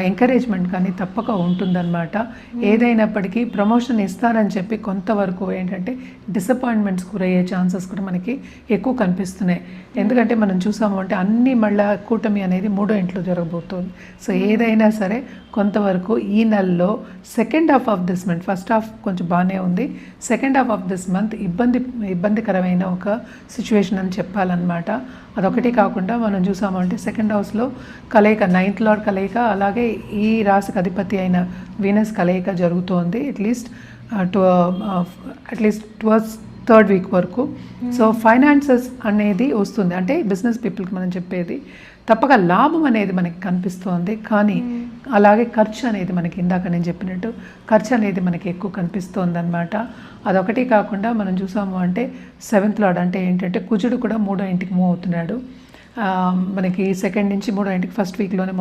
Encouragement కానీ తప్పక ఉంటుందన్నమాట. ఏదైనప్పటికీ ప్రమోషన్ ఇస్తారని చెప్పి కొంతవరకు ఏంటంటే డిసప్పాయింట్మెంట్స్ గురయ్యే ఛాన్సెస్ కూడా మనకి ఎక్కువ కనిపిస్తున్నాయి. ఎందుకంటే మనం చూసాము అంటే అన్ని మళ్ళీ కూటమి అనేది 3వ ఇంట్లో జరగబోతుంది. సో ఏదైనా సరే కొంతవరకు ఈ నెలలో second half of this month, first half కొంచెం బాగానే ఉంది, second half of this month ఇబ్బందికరమైన ఒక సిచ్యువేషన్ అని చెప్పాలన్నమాట. అదొకటి కాకుండా మనం చూసామంటే సెకండ్ హౌస్లో కలయిక, 9th లార్డ్ కలయిక, అలాగే ఈ రాశికి అధిపతి అయిన వీనస్ కలయిక జరుగుతోంది అట్లీస్ట్ టువర్డ్స్ 3rd వీక్ వరకు. సో ఫైనాన్సెస్ అనేది వస్తుంది, అంటే బిజినెస్ పీపుల్కి మనం చెప్పేది తప్పక లాభం అనేది మనకి కనిపిస్తోంది. కానీ అలాగే ఖర్చు అనేది మనకి ఇందాక నేను చెప్పినట్టు ఖర్చు అనేది మనకి ఎక్కువ కనిపిస్తోంది అనమాట. అదొకటి కాకుండా మనం చూసాము అంటే 7th లార్డ్ అంటే ఏంటంటే కుజుడు కూడా 3వ ఇంటికి మూవ్ అవుతున్నాడు. మనకి 2nd నుంచి 3వ ఇంటికి ఫస్ట్ వీక్లోనే